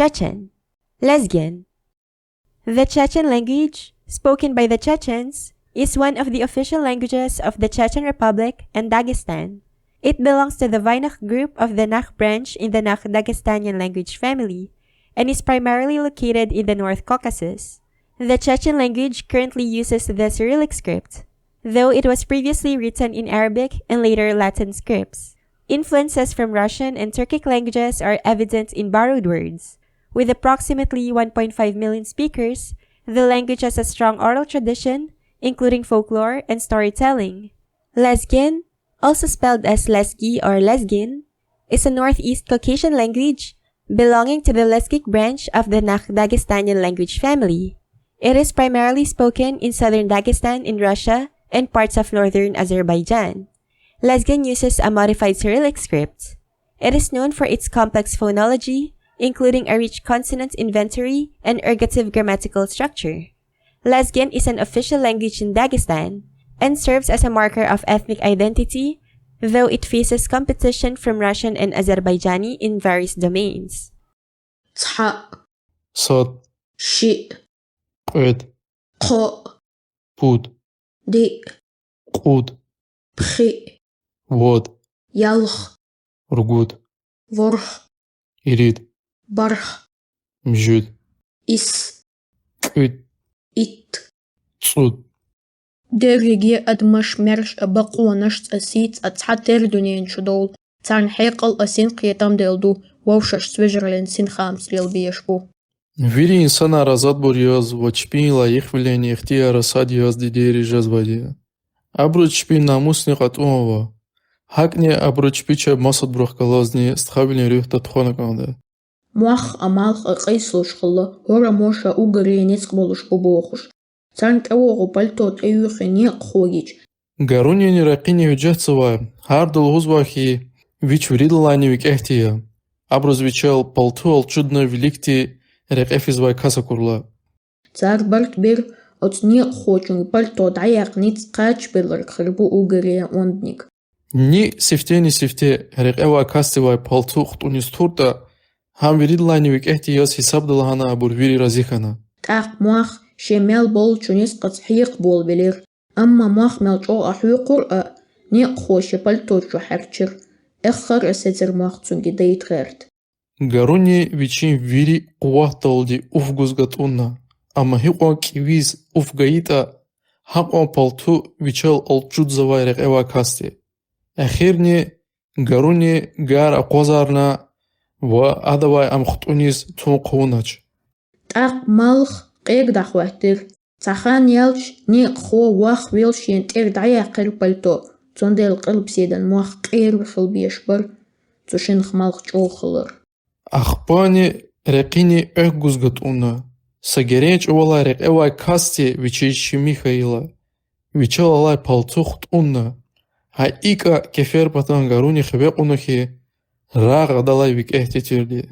Chechen. Lezgian. The Chechen language, spoken by the Chechens, is one of the official languages of the Chechen Republic and Dagestan. It belongs to the Vainakh group of the Nakh branch in the Nakh Dagestanian language family, and is primarily located in the North Caucasus. The Chechen language currently uses the Cyrillic script, though it was previously written in Arabic and later Latin scripts. Influences from Russian and Turkic languages are evident in borrowed words. With approximately 1.5 million speakers, the language has a strong oral tradition, including folklore and storytelling. Lezgian, also spelled as Lezgi or Lezgin, is a Northeast Caucasian language belonging to the Lezgic branch of the Nakh Dagestanian language family. It is primarily spoken in southern Dagestan in Russia and parts of northern Azerbaijan. Lezgian uses a modified Cyrillic script. It is known for its complex phonology, including a rich consonant inventory and ergative grammatical structure. Lezgian is an official language in Dagestan and serves as a marker of ethnic identity, though it faces competition from Russian and Azerbaijani in various domains. Tsha, Sod, Shi, Qed, Qo, Pud, Di, Qud, Pxi, Vod, Yalkh, Rgud, Vorkh, Irid, Barkh, Mjud, Is, Qid, It. Tsud. Derigi admash mersh abaqonash asit atshater dunien shudol. Tarn heqal asin qiyatam deldu. Wawshash свежерлен sin khams lil bieshbu. Вири инсана разад бурьяз, вачпин лаих влияния ихтияра садьяз дидери жазбадия. Абручпин намусни қатумова. Хакне абручпича масад брухкалазни стхавильни рюхта тхонаканда. Muach amalch aqislush khalla. Hora mosha ugari nisqbolush bubuxush. Tarn tawogu paltot ayukhini khogich. Гарунини рақини виджахцева, хардал гузвахи, вич вридлани вик эхтия. Абруз вичал палтуал чудно великти рекефизвай касакурла. Tsar bart bir otni khochung paltot ayaq nits qach bilr khirbu ugari ondnik. Ни сифте рекева кастивай палту хтунис турта, хам вридлани вик эхтияз хисабдалхана абур вири разихана. Taq muach shemel bol chunis qatshiq bol bilir. Amma muach melcho ahuqur ni khosh paltot chu harchir. Ekhar esetir muach tsungi deitgert. Гаруни вичин вири қувахталди уфгузгатунна, ама хиқон кивиз уфгаита, хақон палту вичал алчудзавай рекева касти. Ахирни гаруни гар ақозарна ва адавай амхтунис тун қунач. Taq malch qeeg dakhwahtir. Tsahan yalch ni kho wach wil shient dayaqir palto. Tsondel qilbsidan muach qeer khilbiyashbar. Tsushin khmalch chokhlar. Ахпани рекини эггузгатунна, сагеренч овала рекева касти вичиш Михаила, вичал алай палту хтунна, ха ика кефер патан гаруни хвеқунахи, раг адалай вик эхтетирди.